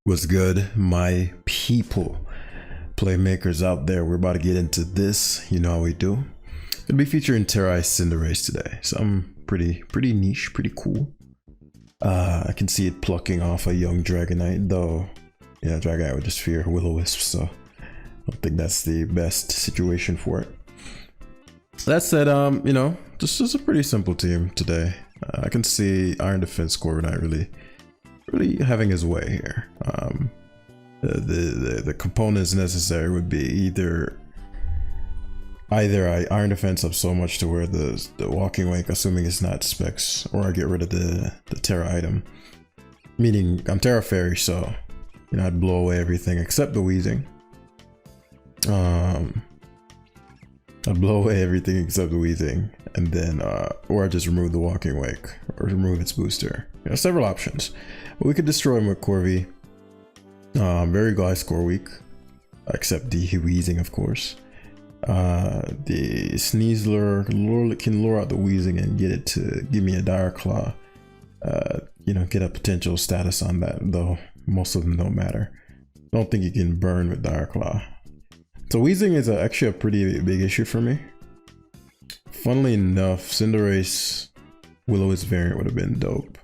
What's good, my people, playmakers out there? We're about to get into this. You know how we do. Gonna be featuring Terra Cinderace today. Something pretty niche, pretty cool. I can see it plucking off a young Dragonite, though. Yeah, Dragonite would just fear Will-O-Wisp, so I don't think that's the best situation for it. That said, you know, just a pretty simple team today. I can see Iron Defense Corviknight really having his way here. The components necessary would be either I Iron Defense up so much to where the Walking Wake, assuming it's not specs, or I get rid of the Terra item. Meaning I'm Terra Fairy, so you know I'd blow away everything except the Wheezing. I'd blow away everything except the Wheezing, and then or I just remove the Walking Wake or remove its booster. You know, several options. But we could destroy him with Corvi. Very Gliscor weak, except the Wheezing, of course. The Sneasler can lure out the Wheezing and get it to give me a Dire Claw. You know, get a potential status on that, though most of them don't matter. I don't think you can burn with Dire Claw. So Wheezing is actually a pretty big issue for me. Funnily enough, Cinderace Will-O-Wisp variant would have been dope.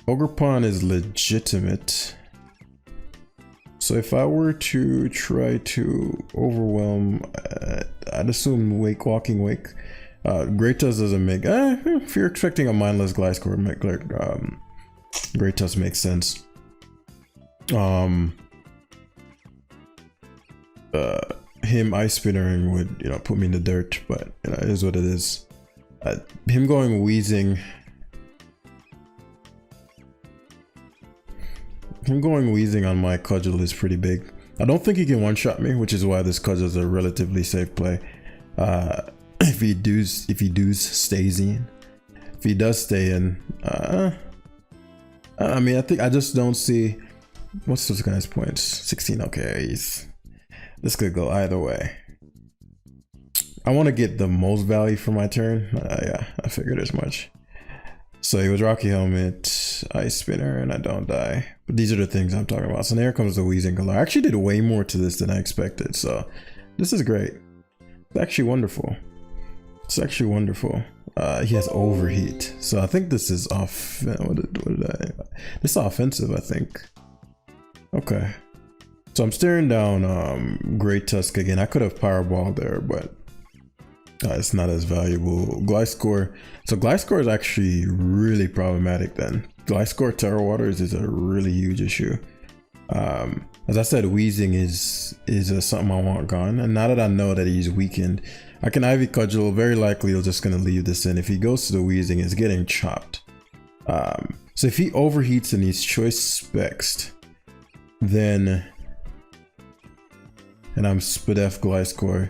Ogerpon is legitimate. So if I were to try to overwhelm, I'd assume Walking Wake. Great Tusk doesn't make, if you're expecting a mindless Gliscor, Great Tusk makes sense. Him Ice Spinnering would, you know, put me in the dirt, but you know, it is what it is. Him going Wheezing. Him going Wheezing on my Cudgel is pretty big. I don't think he can one-shot me, which is why this Cudgel is a relatively safe play. If he stays in. If he does stay in, I mean, I just don't see. What's this guy's points? 16. Okay, this could go either way. I want to get the most value for my turn. Yeah, I figured as much. So he was Rocky Helmet, Ice Spinner, and I don't die. But these are the things I'm talking about. So here comes the Wheezing Galore. I actually did way more to this than I expected. So this is great. It's actually wonderful. It's actually wonderful. He has Overheat. So I think this is off. This is offensive, I think. Okay. So I'm staring down Great Tusk again. I could have Powerball there, but it's not as valuable. Gliscor. So Gliscor is actually really problematic then. Gliscor Terra Waters is a really huge issue. As I said, Wheezing is something I want gone. And now that I know that he's weakened, I can Ivy Cudgel. Very likely he'll just gonna leave this in. If he goes to the Wheezing, it's getting chopped. So if he overheats and he's choice spexed, then, and I'm Spadef Gliscor,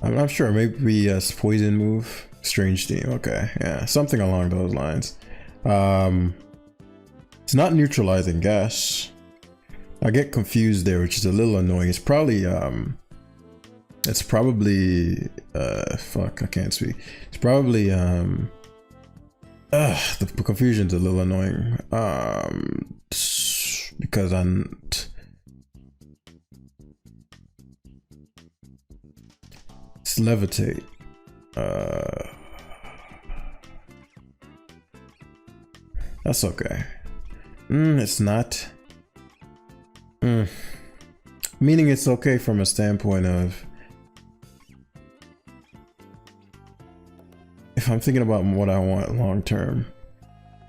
I'm not sure, maybe a poison move, Strange Steam. Okay, yeah, something along those lines. It's not neutralizing gas. I get confused there, which is a little annoying. It's probably fuck, I can't speak. It's probably the confusion's a little annoying. Because it's Levitate. That's okay. It's not. Meaning it's okay from a standpoint of, if I'm thinking about what I want long term,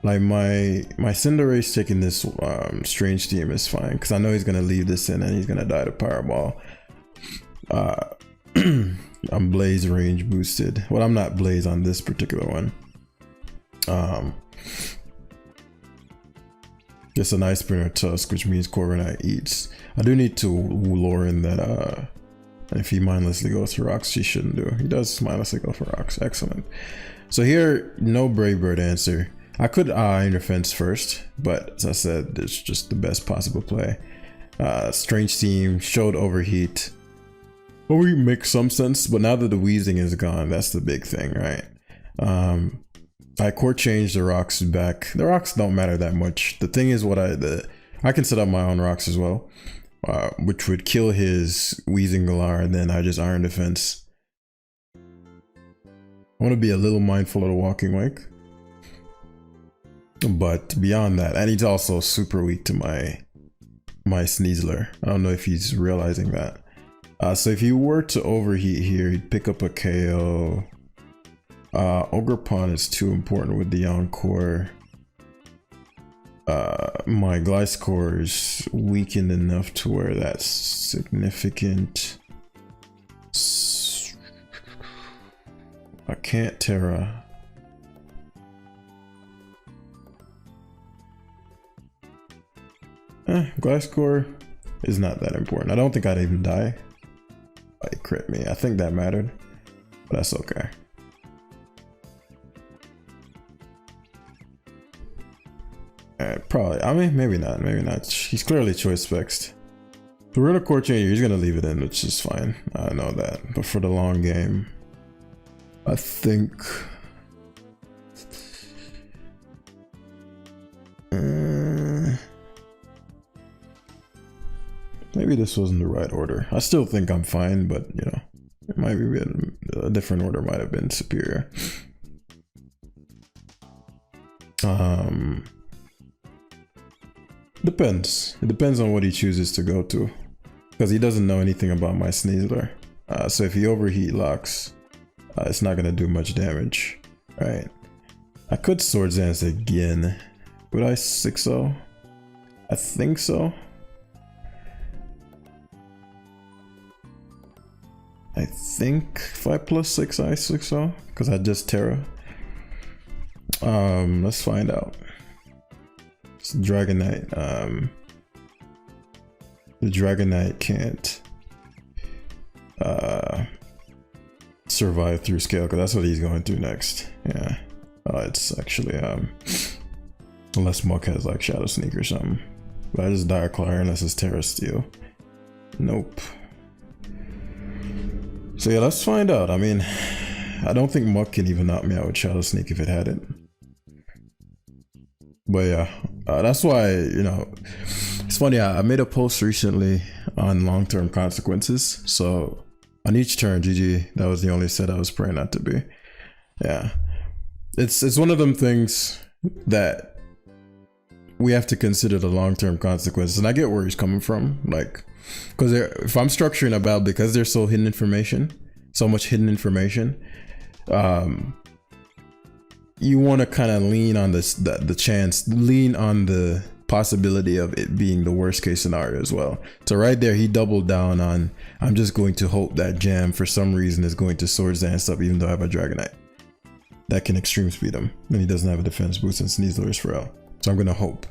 like my Cinderace taking this Strange Steam is fine, because I know he's gonna leave this in and he's gonna die to Powerball. I'm Blaze range boosted. Well, I'm not Blaze on this particular one. Just an Ice Spinner Tusk, which means Corviknight eats. I do need to lure in that if he mindlessly goes for rocks, he shouldn't do. He does mindlessly go for rocks. Excellent. So here, no Brave Bird answer. I could Iron Defense first, but as I said, it's just the best possible play. Strange Steam showed Overheat. Overheat makes some sense, but now that the Wheezing is gone, that's the big thing, right? I core change the rocks back. The rocks don't matter that much. The thing is, I can set up my own rocks as well, which would kill his Wheezing Galar, and then I just Iron Defense. I want to be a little mindful of the Walking Wake, but beyond that, and he's also super weak to my Sneasler. I don't know if he's realizing that. So if you were to overheat here, he'd pick up a KO. Ogre Pawn is too important with the Encore. My Gliscor is weakened enough to where that's significant. I can't Terra. Gliscor is not that important. I don't think I'd even die. It crit me. I think that mattered, but that's okay. Probably. I mean, maybe not. Maybe not. He's clearly choice spexed. So we're gonna core change. He's gonna leave it in, which is fine. I know that. But for the long game, I think. Maybe this wasn't the right order. I still think I'm fine, but you know, it might be a different order might have been superior. Depends. It depends on what he chooses to go to, because he doesn't know anything about my Sneasler. So if he overheat locks, it's not gonna do much damage, right? I could Swords Dance again. Would I 6-0? I think so. I think 5 + 6 I 6-0 because I just Terra. Let's find out. It's Dragonite. The Dragonite can't survive through scale because that's what he's going through next. Yeah. It's actually unless Muck has like Shadow Sneak or something. But I just Diaclar unless it's Terra Steel. Nope. So yeah, let's find out. I mean, I don't think Muck can even knock me out with Shadow Sneak if it had it. But yeah, that's why, you know, it's funny. I made a post recently on long-term consequences. So on each turn, GG, that was the only set I was praying not to be. Yeah, it's one of them things that we have to consider the long-term consequences, and I get where he's coming from. Like, because if I'm structuring a battle, because there's so much hidden information, you want to kind of lean on lean on the possibility of it being the worst case scenario as well. So right there, he doubled down on, I'm just going to hope that Jam for some reason is going to Swords Dance up, even though I have a Dragonite that can extreme speed him, and he doesn't have a defense boost and Sneasler is frail. So I'm gonna hope.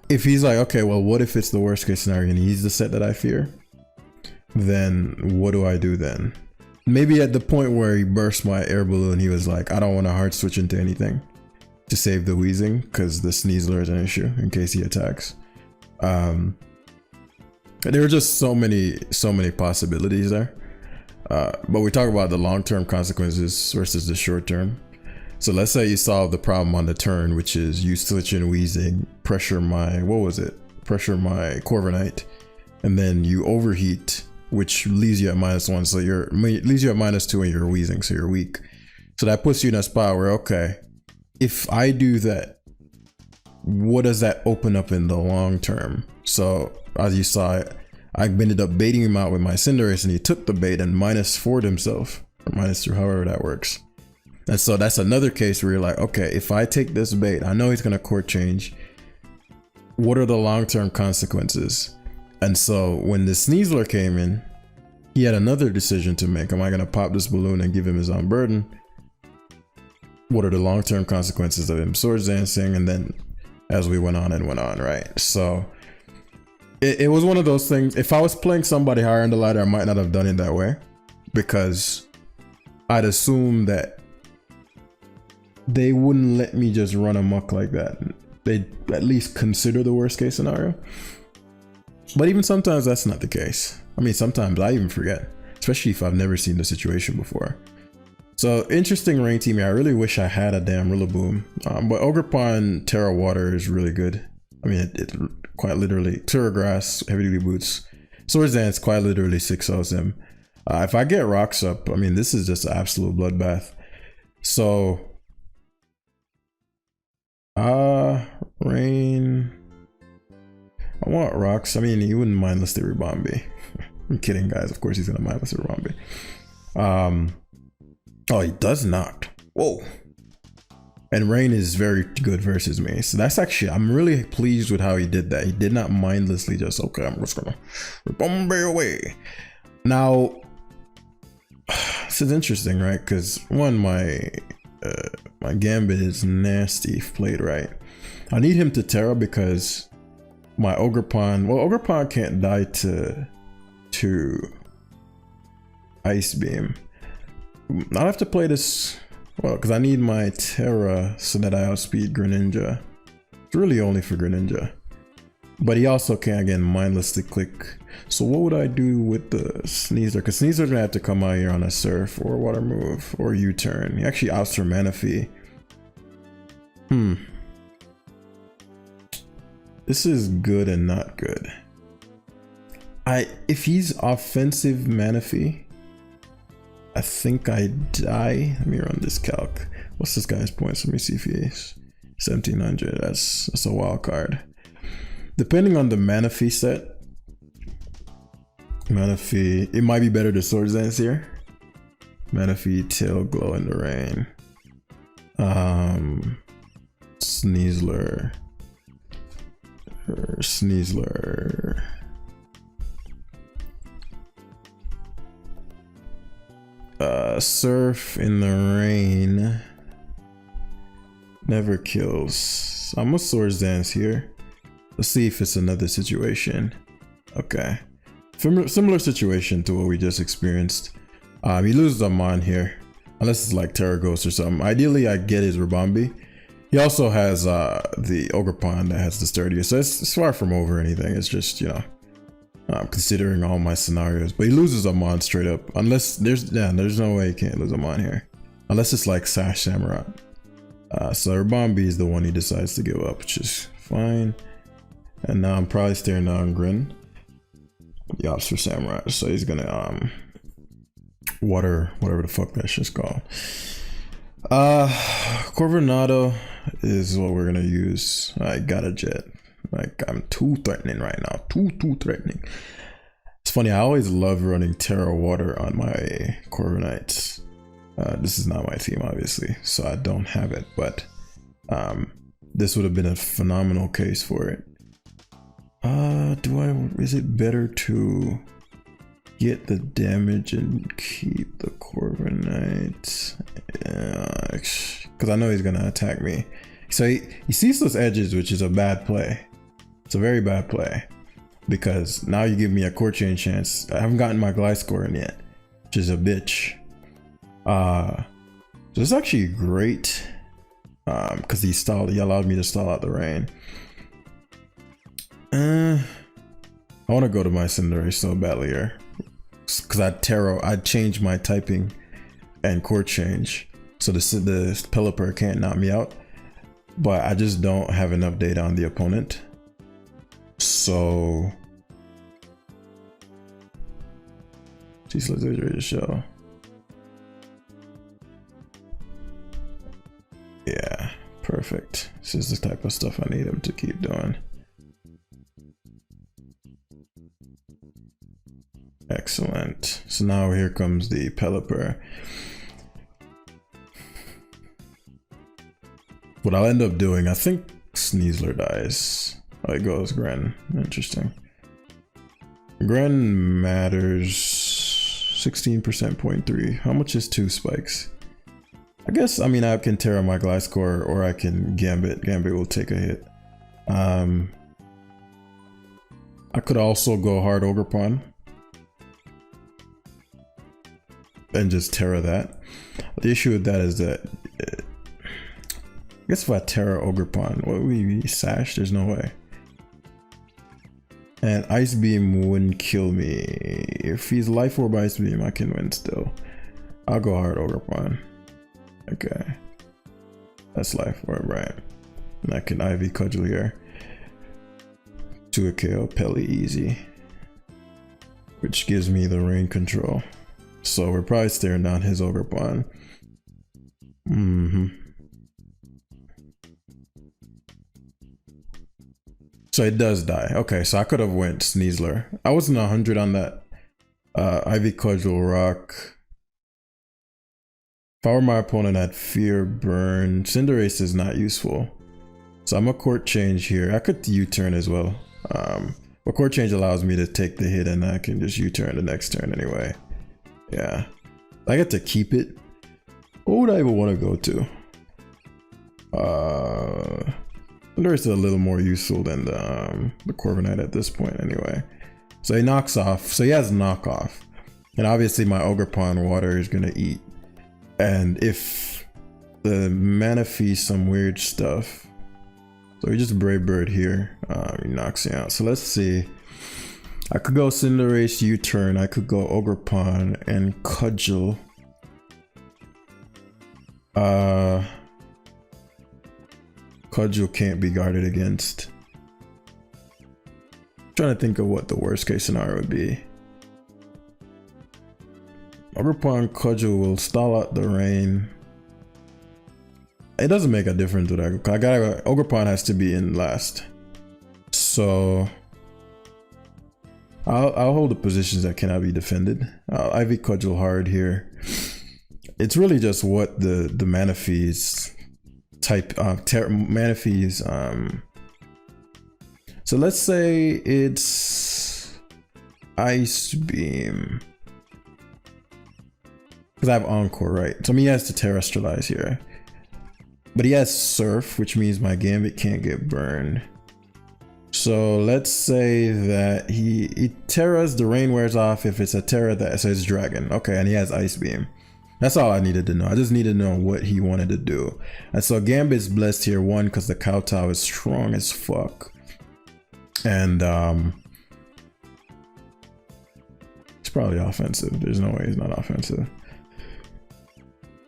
If he's like, okay, well, what if it's the worst case scenario and he's the set that I fear? Then what do I do then? Maybe at the point where he burst my air balloon, he was like, I don't want to hard switch into anything to save the Wheezing because the Sneasler is an issue in case he attacks. There are just so many possibilities there. But we talk about the long-term consequences versus the short-term. So let's say you solve the problem on the turn, which is you switch in Wheezing, pressure my, pressure my Corviknight, and then you overheat, which leaves you at -1, so leaves you at -2 and you're Wheezing, so you're weak. So that puts you in a spot where, okay, if I do that, what does that open up in the long term? So as you saw, I ended up baiting him out with my Cinderace, and he took the bait and -4'd himself, or -3, however that works. And so that's another case where you're like, okay, if I take this bait, I know he's gonna court change. What are the long-term consequences? And so when the Sneasler came in, he had another decision to make. Am I gonna pop this balloon and give him his own burden? What are the long-term consequences of him Swords Dancing? And then as we went on, right? So it was one of those things. If I was playing somebody higher in the ladder, I might not have done it that way, because I'd assume that they wouldn't let me just run amok like that. They'd at least consider the worst case scenario. But even sometimes that's not the case. I mean, sometimes I even forget, especially if I've never seen the situation before. So interesting rain team here. I really wish I had a damn Rillaboom. But Ogerpon Terra Water is really good. I mean, it quite literally Terra Grass, Heavy Duty Boots. Swords Dance quite literally 6-0s him. If I get rocks up, I mean, this is just an absolute bloodbath. So, rain. I want rocks. I mean, he wouldn't mindlessly Ribombi. I'm kidding, guys. Of course, he's gonna mindlessly Ribombi. Oh, he does knock. Whoa. And Rain is very good versus me. So that's actually, I'm really pleased with how he did that. He did not mindlessly just, okay, I'm just gonna Ribombi away. Now, this is interesting, right? Because one, my Gambit is nasty if played right. I need him to Terra because my Ogerpon, well, Ogerpon can't die to Ice Beam. I'll have to play this, well, because I need my Terra so that I outspeed Greninja. It's really only for Greninja. But he also can't, again, mindlessly click. So what would I do with the Sneasler? Because Sneasler's gonna have to come out here on a Surf or Water Move or U-turn. He actually outs for Manaphy. This is good and not good. If he's offensive Manaphy, I think I die. Let me run this calc. What's this guy's points? Let me see if he is 1700. That's a wild card. Depending on the Manaphy set, Manaphy, it might be better to Swords Dance here. Manaphy, Tail Glow in the Rain. Sneasler. Surf in the Rain never kills. I'm gonna Swords Dance here. Let's see if it's another situation. Okay, similar situation to what we just experienced. He loses a Mon here, unless it's like Terra Ghost or something. Ideally, I get his Ribombi. He also has the Ogerpon that has the sturdiest, so it's far from over anything. It's just, you know, considering all my scenarios. But he loses a Mon straight up, unless there's no way he can't lose a Mon here, unless it's like Sash Samurai. So Ribombi is the one he decides to give up, which is fine. And now I'm probably staring down Grin. He opts for Samurai, so he's gonna water whatever the fuck that shit's called. Corvinado is what we're gonna use. I got a Jet. Like, I'm too threatening right now. Too threatening. It's funny, I always love running Terra Water on my Corviknights. This is not my team, obviously, so I don't have it, but this would have been a phenomenal case for it. Is it better to get the damage and keep the Corviknights? Because I know he's gonna attack me. So he sees those edges, which is a bad play. It's a very bad play, because now you give me a core chain chance. I haven't gotten my Gliscor in yet, which is a bitch. So it's actually great, because he allowed me to stall out the rain. I want to go to my Cinderace so badly here, because I'd change my typing and core change, so the Pelipper can't knock me out. But I just don't have enough data on the opponent. So let's ready to show. Yeah, perfect. This is the type of stuff I need him to keep doing. Excellent. So now here comes the Pelipper. What I'll end up doing, I think Sneasler dies. Oh, it goes Gren. Interesting. Gren matters 16%.3. How much is 2 spikes? I guess, I mean, I can Terra my Gliscor or I can Gambit. Gambit will take a hit. I could also go hard Ogerpon and just Terra that. The issue with that is that I guess if I Terra Ogerpon, what would we be? Sash? There's no way. And Ice Beam wouldn't kill me. If he's Life Orb Ice Beam, I can win still. I'll go hard Ogre Pawn. Okay. That's life for it, right? And I can Ivy Cudgel here. To a KO, Pelly easy. Which gives me the rain control. So we're probably staring down his Ogre Pawn. So it does die. Okay, so I could have went Sneasler. I wasn't 100 on that Ivy Cudgel Rock. If I were my opponent, I'd Fear Burn. Cinderace is not useful. So I'm a court change here. I could U-turn as well. But court change allows me to take the hit and I can just U-turn the next turn anyway. Yeah. I get to keep it. What would I even want to go to? Cinderace is a little more useful than the Corviknight at this point anyway. So he knocks off. So he has knockoff. And obviously my Ogre Pawn Water is going to eat. And if the Manaphy some weird stuff. So he just Brave Bird here. He knocks me out. So let's see. I could go Cinderace U-turn. I could go Ogre Pawn and Cudgel. Cudgel can't be guarded against. I'm trying to think of what the worst case scenario would be. Ogre Pawn Cudgel will stall out the rain. It doesn't make a difference what I gotta. Ogre Pawn has to be in last. So I'll hold the positions that cannot be defended. Ivy Cudgel hard here. It's really just what the Manaphy's type Manaphy's so let's say it's Ice Beam. Because I have Encore, right? So I mean, he has to Terrestrialize here. But he has Surf, which means my Gambit can't get burned. So let's say that he Terras, the rain wears off if it's a Terra that says Dragon. Okay, and he has Ice Beam. That's all I needed to know. I just needed to know what he wanted to do. And so Gambit's blessed here, one, because the Kowtow is strong as fuck. And it's probably offensive. There's no way he's not offensive.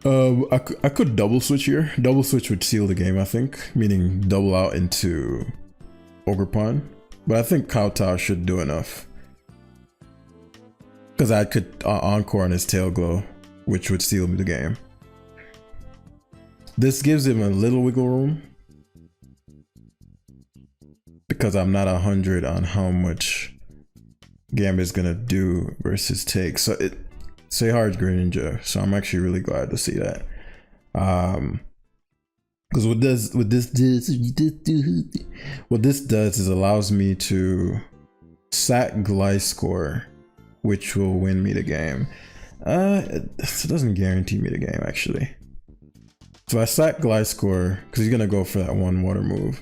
I could double switch here. Double switch would seal the game, I think. Meaning double out into Ogre Pawn. But I think Kowtow should do enough. Because I could Encore on his Tail Glow, which would seal the game. This gives him a little wiggle room. Because I'm not 100 on how much Gambit's gonna do versus take. So it say hard Greninja, so I'm actually really glad to see that. Because what this does is allows me to sack Gliscor, which will win me the game. It doesn't guarantee me the game actually. So I sack Gliscor because he's gonna go for that one water move.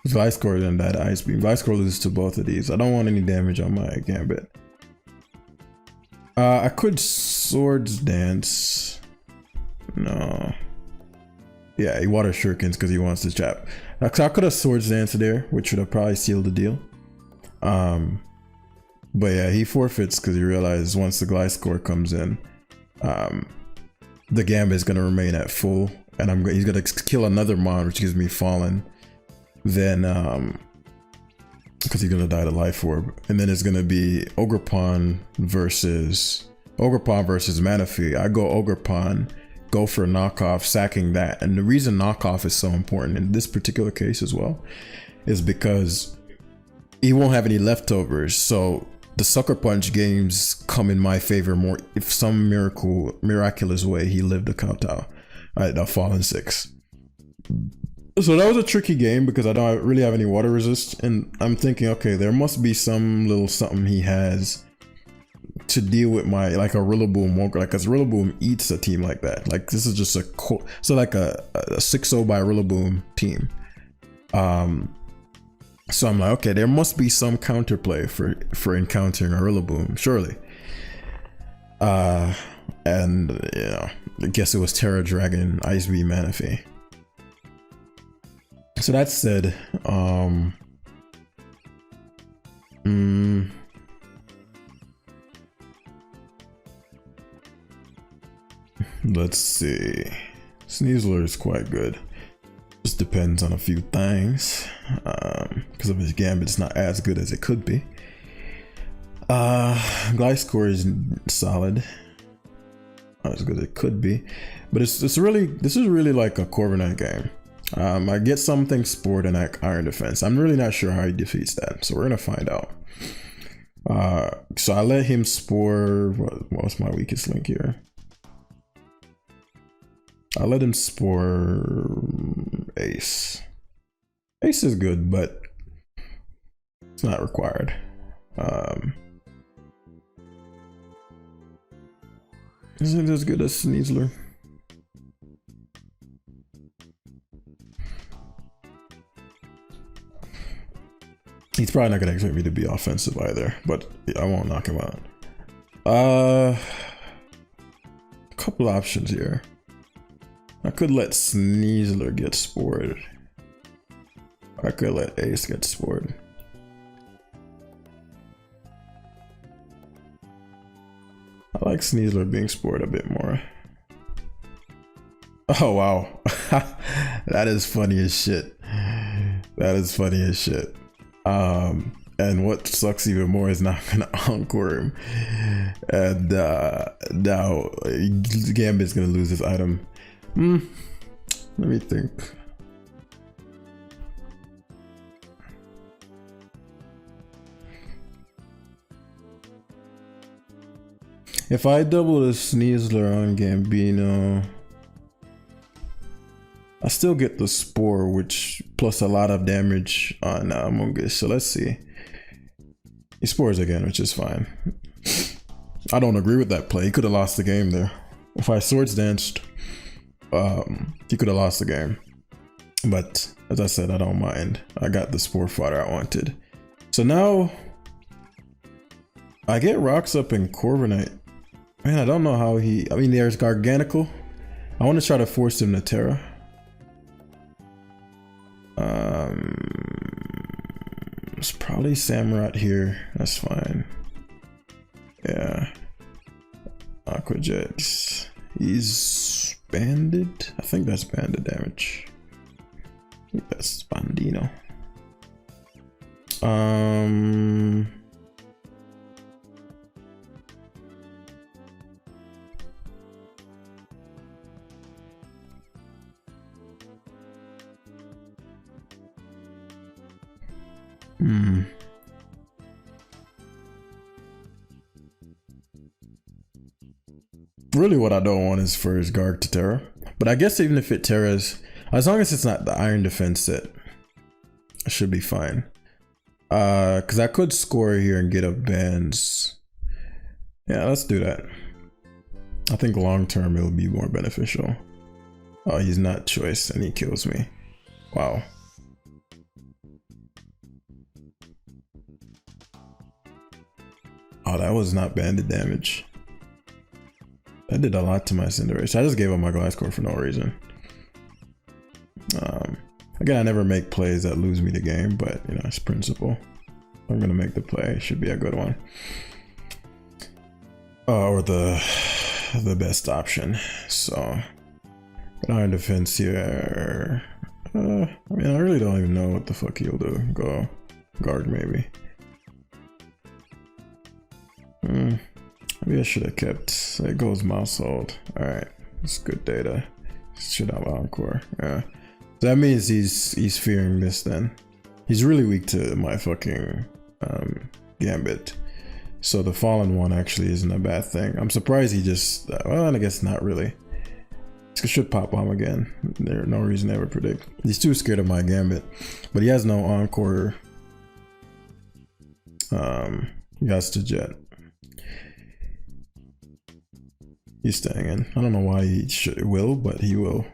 Gliscor then that Ice Beam. Gliscor loses to both of these. I don't want any damage on my Gambit. I could Swords Dance. No. Yeah, he Water Shurikens because he wants to chap. So I could have Swords Dance there, which would have probably sealed the deal. But yeah, he forfeits because he realizes once the Gliscor comes in, the Gambit is going to remain at full. And he's going to kill another Mon, which gives me Fallen. Then because he's gonna die to Life Orb, and then it's gonna be Ogre Pawn versus Manaphy. I go Ogre Pawn, go for a knockoff, sacking that. And the reason knockoff is so important in this particular case as well is because he won't have any leftovers. So the Sucker Punch games come in my favor more if some miraculous way he lived a Kowtow, a Fallen 6. So that was a tricky game because I don't really have any water resist, and I'm thinking, okay, there must be some little something he has to deal with my, like a Rillaboom, like because Rillaboom eats a team like that. Like this is just a 6-0 by Rillaboom team. So I'm like, okay, there must be some counterplay for encountering a Rillaboom, surely. And you know, I guess it was Terra Dragon, Ice Beam, Manaphy. So that said, Let's see. Sneasler is quite good. Just depends on a few things. Because of his gambit, it's not as good as it could be. Glide score is solid. Not as good as it could be. But this is really like a Corviknight game. I get something sport and iron defense. I'm really not sure how he defeats that, so we're gonna find out. So I let him spore. What's my weakest link here? I let him spore Ace. Ace is good, but it's not required. Isn't it as good as Sneasler? He's probably not gonna expect me to be offensive either, but I won't knock him out. A couple options here. I could let Sneasler get spored. I could let Ace get spored. I like Sneasler being spored a bit more. Oh wow. That is funny as shit. That is funny as shit. And what sucks even more is not gonna encore him. And now Gambit's gonna lose his item. Let me think. If I double the Sneasler on Gambino, I still get the spore, which plus a lot of damage on Mungus. So let's see. He spores again, which is fine. I don't agree with that play. He could have lost the game there. If I swords danced, he could have lost the game. But as I said, I don't mind. I got the spore fodder I wanted. So now I get rocks up in Corviknight. Man, I don't know how he. I mean, there's Garganical. I want to try to force him to Terra. It's probably Samurott here. That's fine. Yeah. Aquajet. He's banded. I think that's banded damage. I think that's Bandino. Really what I don't want is for his Garg to Terra. But I guess even if it Terras, as long as it's not the Iron Defense set, I should be fine. Because I could score here and get up bans. Yeah, let's do that. I think long term it'll be more beneficial. Oh, he's not choice and he kills me. Wow. Oh, that was not banded damage. That did a lot to my Cinderace. I just gave up my Glide Score for no reason. Again, I never make plays that lose me the game, but you know, it's principle. I'm gonna make the play. It should be a good one. Or the best option. So, Iron Defense here. I mean, I really don't even know what the fuck he'll do. Go Guard maybe. Maybe I should have kept. It goes Mousehold. Alright, it's good data. Should have Encore. Yeah. So that means he's fearing this then. He's really weak to my fucking Gambit. So the Fallen one actually isn't a bad thing. I'm surprised he just, well, I guess not really. He should pop bomb again. There's no reason to ever predict. He's too scared of my Gambit. But he has no Encore. He has to Jet. He's staying in. I don't know why he will, but he will.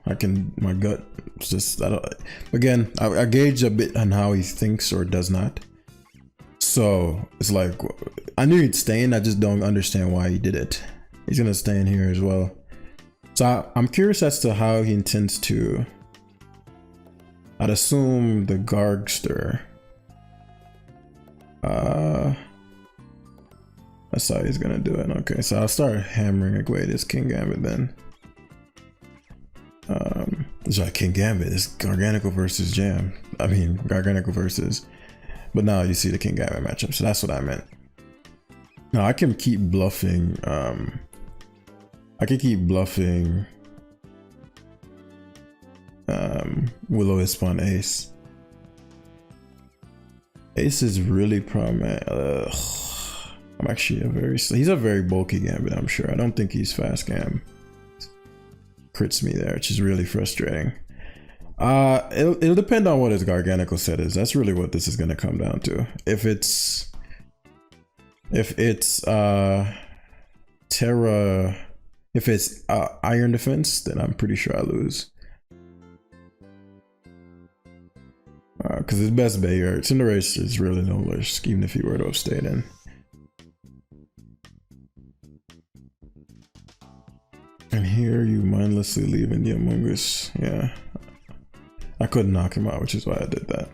My gut just, I don't, again, I gauge a bit on how he thinks or does not. So it's like, I knew he'd stay in, I just don't understand why he did it. He's gonna stay in here as well. So I'm curious as to how he intends to, I'd assume the Gargster. That's how he's gonna do it. Okay, so I'll start hammering away this King Gambit then. It's like King Gambit. It's Garganical versus Jam. I mean, Garganical versus. But now you see the King Gambit matchup. So that's what I meant. Now I can keep bluffing. I can keep bluffing. Will-O-Wisp on Ace. Ace is really prominent. I'm actually he's a very bulky Gambit, I'm sure. I don't think he's fast Gam. Crits me there, which is really frustrating. It'll depend on what his Garganical set is. That's really what this is gonna come down to. If it's Terra, if it's Iron Defense, then I'm pretty sure I lose. Because his best bet here, Cinderace is really no risk, even if he were to have stayed in. And here you mindlessly leaving the Among Us. Yeah. I couldn't knock him out, which is why I did that.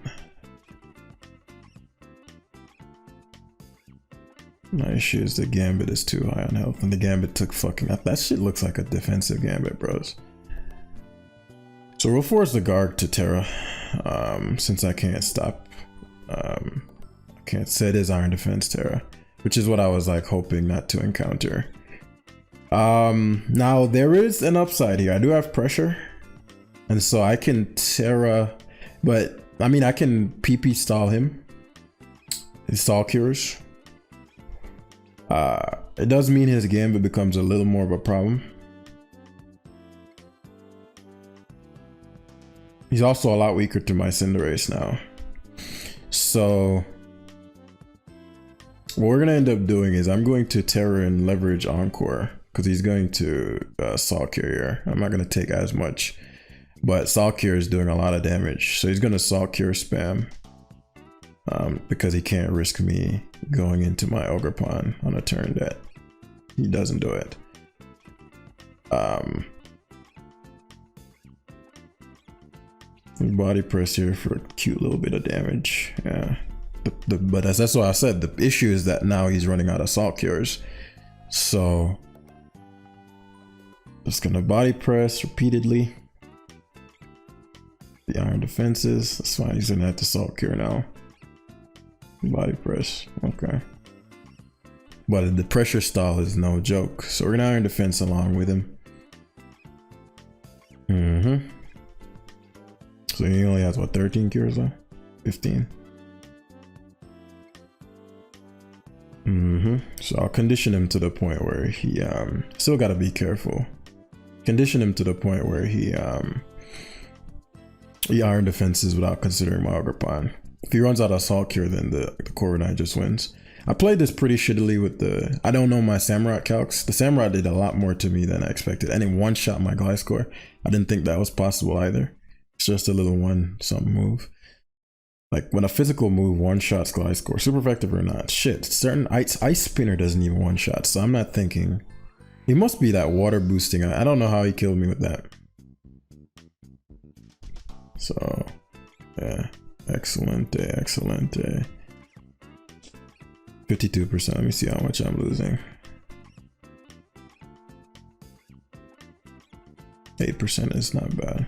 My issue is the Gambit is too high on health, and the Gambit took fucking... That shit looks like a defensive Gambit, bros. So we'll force the Garg to Terra, since I can't stop... I can't set his Iron Defense Terra, which is what I was like hoping not to encounter. Now there is an upside here. I do have pressure, and so I can Terra, but I mean I can PP stall him. His stall cures. It does mean his Gambit becomes a little more of a problem. He's also a lot weaker to my Cinderace now. So what we're gonna end up doing is I'm going to Terra and leverage Encore, because he's going to Salt Cure. I'm not going to take as much, but Salt Cure is doing a lot of damage. So he's going to Salt Cure spam because he can't risk me going into my Ogerpon on a turn that he doesn't do it. Body press here for a cute little bit of damage. Yeah, but that's what I said. The issue is that now he's running out of Salt Cures. So just gonna body press repeatedly. The Iron Defenses, that's fine. He's gonna have to Salt Cure now. Body press, okay. But the pressure stall is no joke. So we're gonna Iron Defense along with him. So he only has what, 13 cures though? 15. So I'll condition him to the point where he still gotta be careful. Condition him to the point where he Iron Defenses without considering my Ogerpon. If he runs out of Salt Cure, then the Corviknight just wins. I played this pretty shittily with the... I don't know my Samurott calcs. The Samurott did a lot more to me than I expected. And it one-shot my Gliscor. I didn't think that was possible either. It's just a little one-something move. Like, when a physical move one-shots Gliscor, super effective or not, shit, certain Ice Spinner doesn't even one-shot, so I'm not thinking... He must be that water boosting. I don't know how he killed me with that. So, yeah. Excellent, excellent. 52%. Let me see how much I'm losing. 8% is not bad.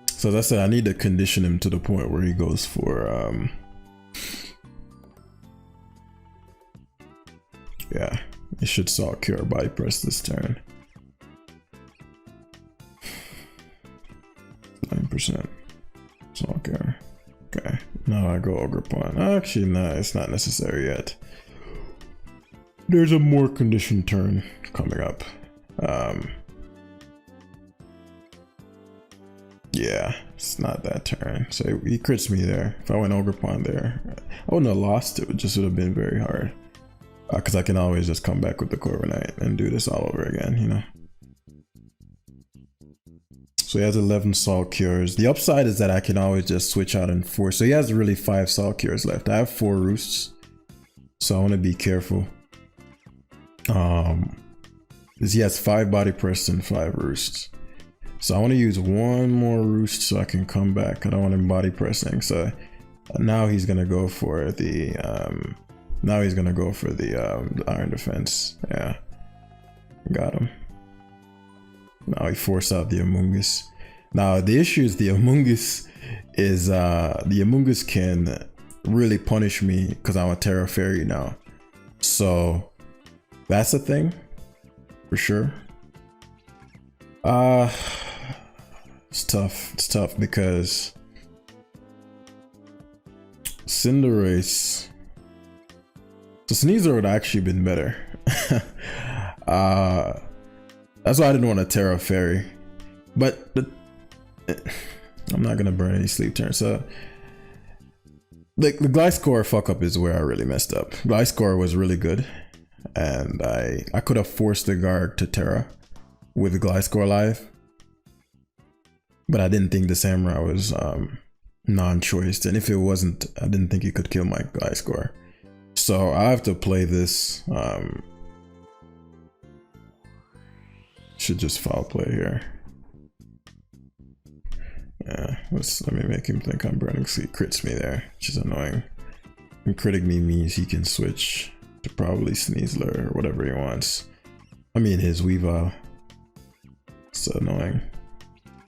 So as I said, I need to condition him to the point where he goes for yeah, he should Salt Cure or Body Press this turn. 9%. Salt Cure. Okay, now I go Ogerpon. Actually, no, it's not necessary yet. There's a more conditioned turn coming up. Yeah, it's not that turn. So he crits me there. If I went Ogerpon there, I wouldn't have lost it. It just would have been very hard. Because I can always just come back with the Corviknight and do this all over again, you know. So he has 11 Salt Cures. The upside is that I can always just switch out and force. So he has really 5 Salt Cures left. I have 4 Roosts, so I want to be careful. Because he has 5 Body Press and 5 Roosts. So I want to use 1 more Roost so I can come back. I don't want him Body Pressing. So now he's gonna go for the Iron Defense. Yeah. Got him. Now he forced out the Amoongus. Now the issue is the Amoongus is the Amoongus can really punish me because I'm a Terra Fairy now. So that's the thing for sure. It's tough. It's tough because Cinderace. So Sneasler would have actually been better. That's why I didn't want a Terra Fairy. But I'm not gonna burn any sleep turns. So the Gliscor fuck up is where I really messed up. Gliscor was really good, and I could have forced the guard to Terra with Gliscor live, but I didn't think the Samurai was non-choiced, and if it wasn't, I didn't think he could kill my Gliscor. So I have to play this. Should just foul play here. Yeah, let me make him think I'm burning sleep. Crits me there, which is annoying. And critting me means he can switch to probably Sneasler or whatever he wants. I mean his Weavile. It's annoying.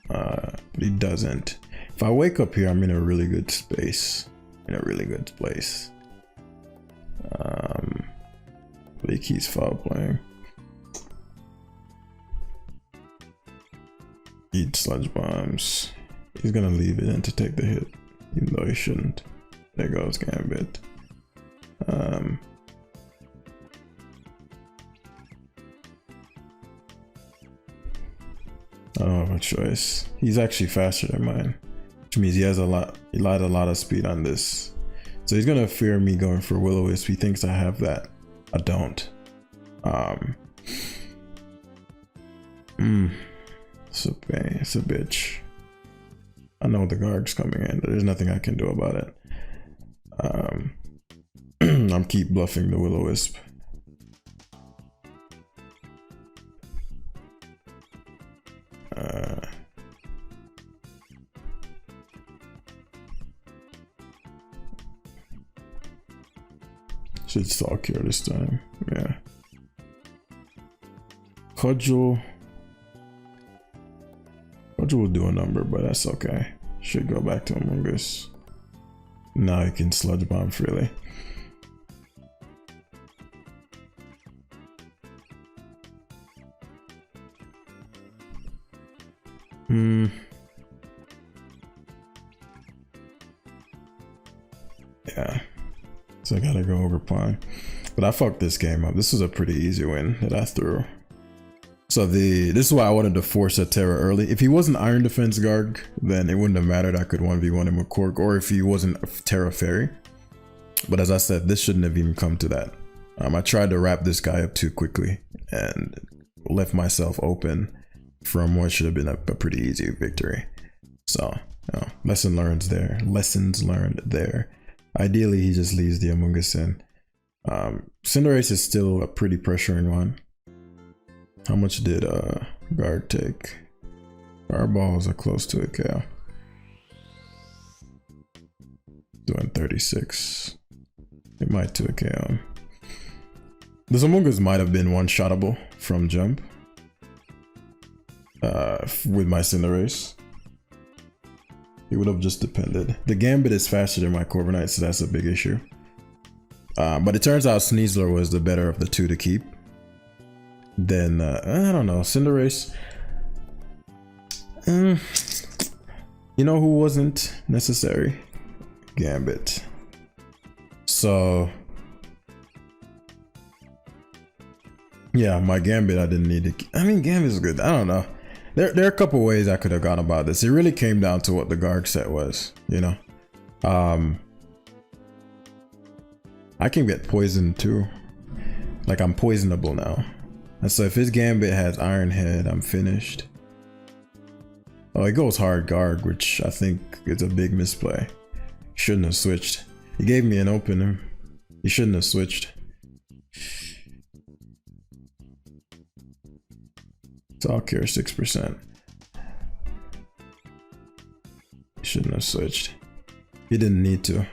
But he doesn't. If I wake up here, I'm in a really good space. In a really good place. But he keeps foul playing. Eat sludge bombs. He's gonna leave it in to take the hit, even though he shouldn't. There goes Gambit. I don't have a choice. He's actually faster than mine, which means he has a lot of speed on this. So he's gonna fear me going for Will-O-Wisp. He thinks I have that. I don't. It's a bitch. I know the guard's coming in. There's nothing I can do about it. I'm keep bluffing the Will-O-Wisp. Should Stalk here this time. Yeah. Cudgel will do a number, but that's okay. Should go back to Amoongus. Now he can Sludge Bomb freely. Yeah. So I gotta go over pawn. But I fucked this game up. This was a pretty easy win that I threw. So this is why I wanted to force a Terra early. If he wasn't Iron Defense Guard, then it wouldn't have mattered. I could 1v1 him with Cork, or if he wasn't a Terra Fairy. But as I said, this shouldn't have even come to that. I tried to wrap this guy up too quickly and left myself open from what should have been a pretty easy victory. So, you know, lessons learned there. Ideally, he just leaves the Amoongus in. Cinderace is still a pretty pressuring one. How much did guard take? Our balls are close to a KO. Doing 36. It might to a KO. This Amoongus might have been one-shottable from jump. With my Cinderace. It would have just depended. The Gambit is faster than my Corviknight, so that's a big issue. But it turns out Sneasler was the better of the two to keep. Then, I don't know, Cinderace. You know who wasn't necessary? Gambit. So, yeah, my Gambit I didn't need to. I mean, Gambit is good. I don't know. There are a couple ways I could have gone about this. It really came down to what the guard set was, you know. I can get poisoned too. Like, I'm poisonable now. And so if his Gambit has Iron Head, I'm finished. Oh, it goes hard guard, which I think is a big misplay. Shouldn't have switched. He gave me an opener. He shouldn't have switched. So I'll cure 6%. He shouldn't have switched. He didn't need to.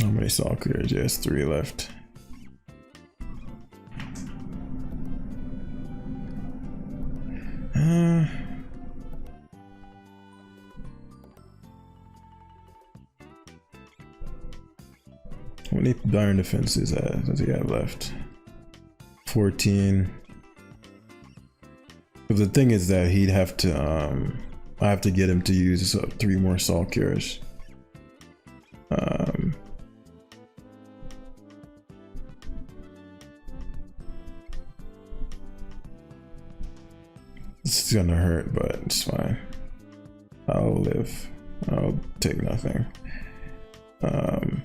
How many Salt Clears? Yes, 3 left. How many Iron Defenses does he have left? 14. But the thing is that he'd have to, I have to get him to use 3 more Salt Cures. This is gonna hurt, but it's fine. I'll live. I'll take nothing. And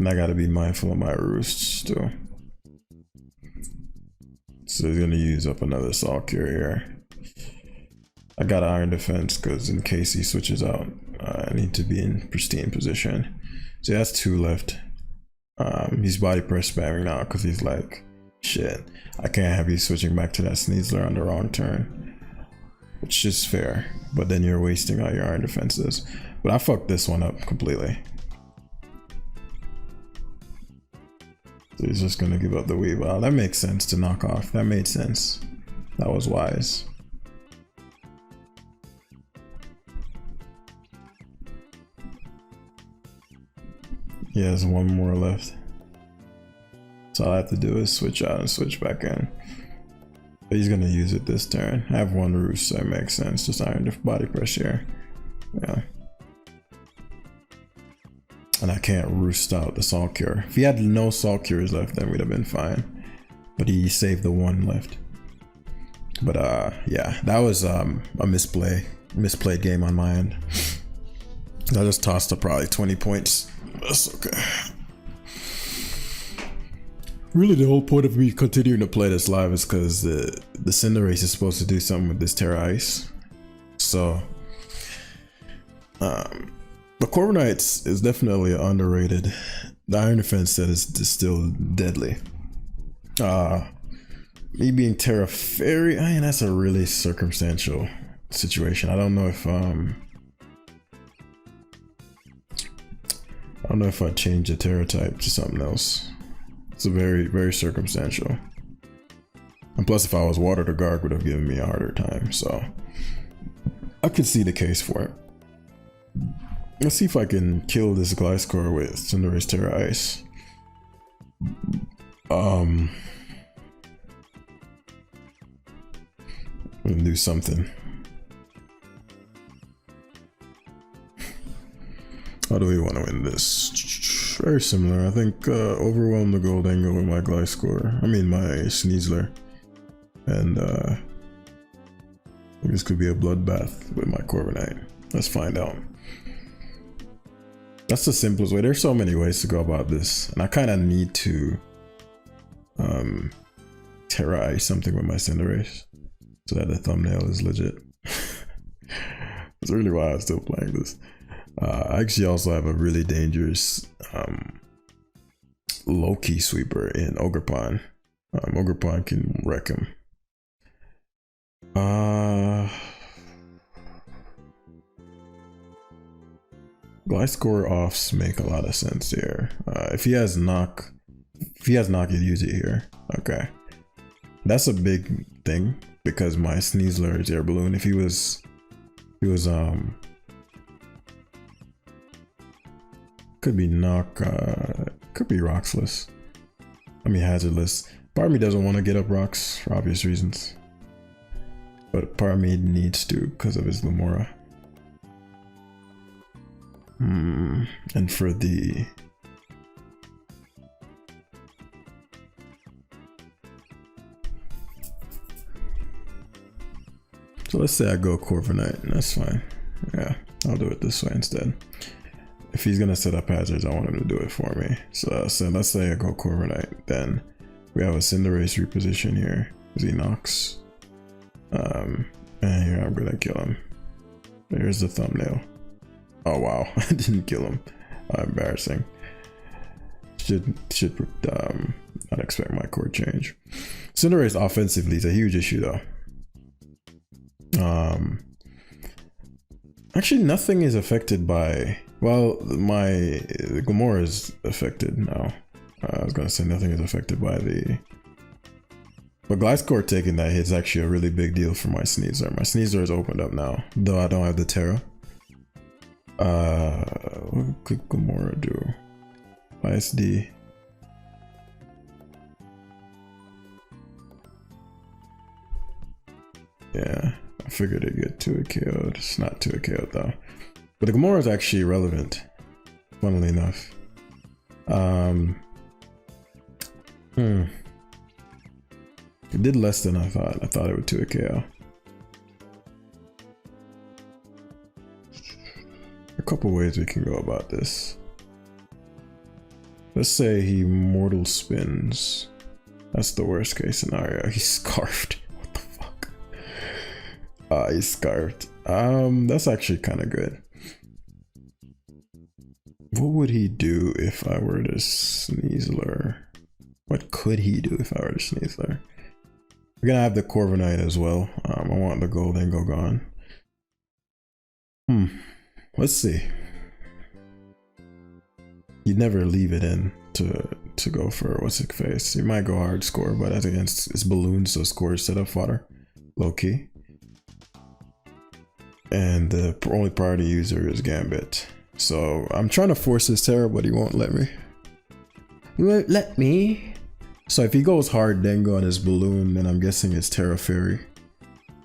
I gotta be mindful of my roosts too. So he's gonna use up another Salt Cure here. I got Iron Defense because in case he switches out, I need to be in pristine position. So he has 2 left. He's body press spamming now because he's like, shit, I can't have you switching back to that Sneasler on the wrong turn. Which is fair, but then you're wasting all your Iron Defenses. But I fucked this one up completely. So he's just gonna give up the Weavile. That makes sense to knock off. That made sense. That was wise. He has 1 more left. So all I have to do is switch out and switch back in. But he's gonna use it this turn. I have 1 roost, so it makes sense. Just Iron Body Pressure. Yeah. And I can't roost out the Salt Cure. If he had no Salt Cures left, then we'd have been fine. But he saved the 1 left. But yeah, that was a misplayed game on my end. I just tossed up probably 20 points. That's okay. Really, the whole point of me continuing to play this live is because the Cinderace is supposed to do something with this Terra Ice. So, the Corviknight is definitely underrated. The Iron Defense set is still deadly. Me being Terra Fairy, I mean, that's a really circumstantial situation. I don't know if I'd change the Terra type to something else. It's a very circumstantial. And plus, if I was Water, the Garg would have given me a harder time. So I could see the case for it. Let's see if I can kill this Gliscor with Cinderace Terra Ice. And do something. How do we want to win this? Very similar. I think overwhelm the gold angle with my Gliscor. I mean my Sneasler. And this could be a bloodbath with my Corviknight. Let's find out. That's the simplest way. There's so many ways to go about this. And I kind of need to Terra Ice something with my Cinderace so that the thumbnail is legit. That's really why I'm still playing this. I actually also have a really dangerous low-key sweeper in Ogerpon. Ogerpon can wreck him. Gliscor offs make a lot of sense here. If he has knock, he'd use it here. Okay, that's a big thing because my Sneasler is Air Balloon. If he was could be knock, could be Roxless. I mean hazardless. Part of me doesn't want to get up rocks for obvious reasons, but part of me needs to because of his Lamora. And for the so let's say I go Corviknight, and that's fine. Yeah, I'll do it this way instead. If he's gonna set up hazards, I want him to do it for me. So let's say I go Corviknight, then we have a Cinderace reposition here because he knocks. And here I'm gonna kill him. Here's the thumbnail. Oh wow, I didn't kill him. Embarrassing. Should not expect my core change. Cinderace offensively is a huge issue though. Actually nothing is affected by Well, my Gomorrah is affected now. I was gonna say nothing is affected by the... But Gliscor taking that hit is actually a really big deal for my Sneasler. My Sneasler is opened up now, though I don't have the Terra. What could Gomorrah do? ISD. Yeah, I figured it'd get 2 KO'd. It's not 2 KO'd though. But the Gomorrah is actually relevant, funnily enough. It did less than I thought. I thought it would 2 KO. A couple ways we can go about this. Let's say he mortal spins. That's the worst case scenario. He's scarfed. What the fuck? He's scarfed. That's actually kind of good. What would he do if I were to Sneasler? What could he do if I were to Sneasler? We're gonna have the Corviknight as well. I want the Goldengo gone. Let's see. You'd never leave it in to go for what's it face. You might go hard score, but I think it's balloons, so score is set up fodder. Low key. And the only priority user is Gambit. So I'm trying to force his Terra, but he won't let me. He won't let me. So if he goes hard Dengo on his balloon, then I'm guessing it's Terra Fairy.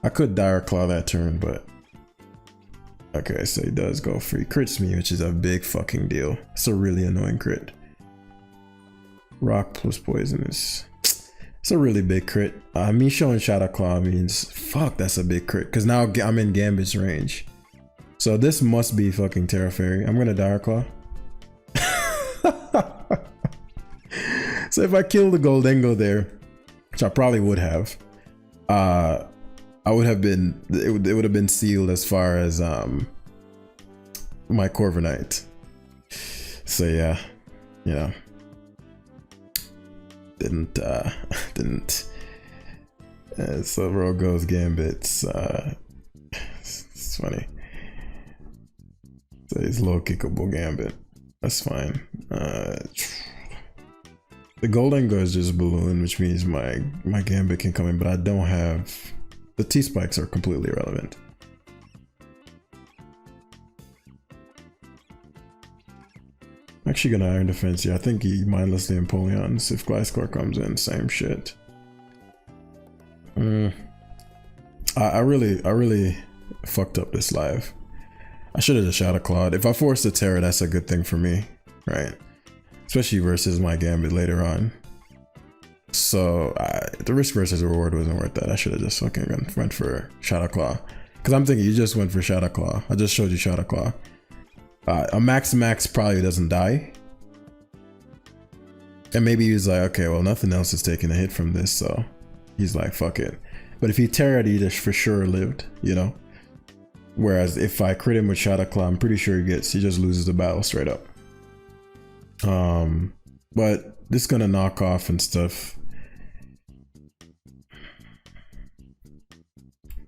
I could Dire Claw that turn, but okay, so he does go free. Crits me, which is a big fucking deal. It's a really annoying crit. Rock plus poisonous. It's a really big crit. Me showing Shadow Claw means fuck, that's a big crit. Cause now I'm in Gambit's range. So this must be fucking Terra Fairy. I'm gonna Dire Claw. So if I kill the Goldengo there, which I probably would have, I would have been, it would have been sealed as far as my Corviknight. So yeah, you know, didn't. So rogue goes Gambit's. It's funny. So he's low kickable Gambit. That's fine. The Goldengo is just balloon, which means my Gambit can come in, but I don't have... The T-Spikes are completely irrelevant. I'm actually gonna Iron Defense here. I think he mindlessly Empoleons if Gliscor comes in, same shit. I really fucked up this live. I should have just Shadow Clawed. If I force the Terra, that's a good thing for me, right? Especially versus my Gambit later on. So the risk versus reward wasn't worth that. I should have just fucking went for Shadow Claw. Because I'm thinking you just went for Shadow Claw. I just showed you Shadow Claw. A max probably doesn't die. And maybe he's like, okay, well nothing else is taking a hit from this, so he's like, fuck it. But if he Terra'd, he just for sure lived, you know? Whereas if I crit him with Shadow Claw, I'm pretty sure he just loses the battle straight up. But this is gonna knock off and stuff.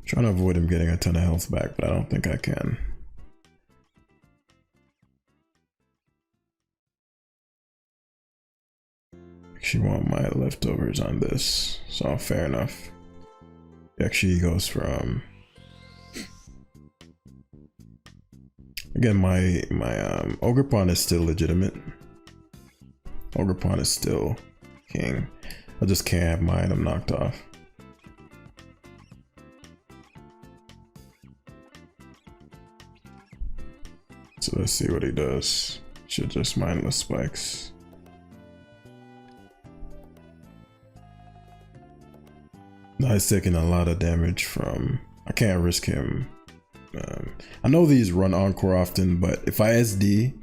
Trying to avoid him getting a ton of health back, but I don't think I can. Actually want my leftovers on this, so fair enough. Actually goes from again my Ogerpon is still legitimate. Ogerpon is still king. I just can't have mine, I'm knocked off. So let's see what he does. Should just mindless spikes. No, he's taking a lot of damage from... I can't risk him. I know these run Encore often, but if I SD,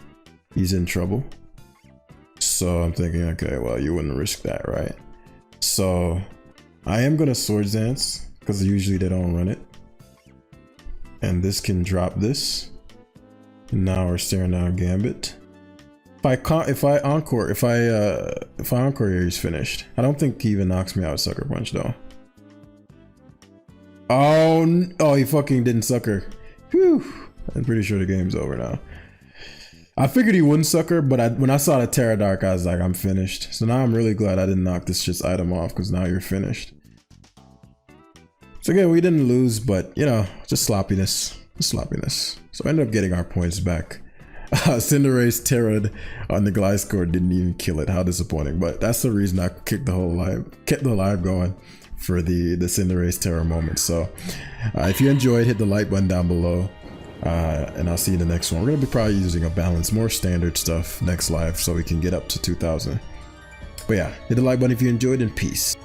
he's in trouble. So I'm thinking, okay, well, you wouldn't risk that, right? So I am gonna Swords Dance, because usually they don't run it. And this can drop this. And now we're staring down Gambit. If I Encore here, he's finished. I don't think he even knocks me out with Sucker Punch though. Oh, he fucking didn't sucker. Whew. I'm pretty sure the game's over now. I figured he wouldn't sucker, but when I saw the Terra Dark, I was like, I'm finished. So now I'm really glad I didn't knock this shit's item off, because now you're finished. So again, we didn't lose, but you know, just sloppiness. Just sloppiness. So I ended up getting our points back. Cinderace Terra on the Gliscor didn't even kill it. How disappointing. But that's the reason I kept the live going for the Cinderace Terra moment. So if you enjoyed, hit the like button down below. And I'll see you in the next one. We're going to be probably using a balance, more standard stuff next live so we can get up to 2,000. But yeah, hit the like button if you enjoyed, and peace.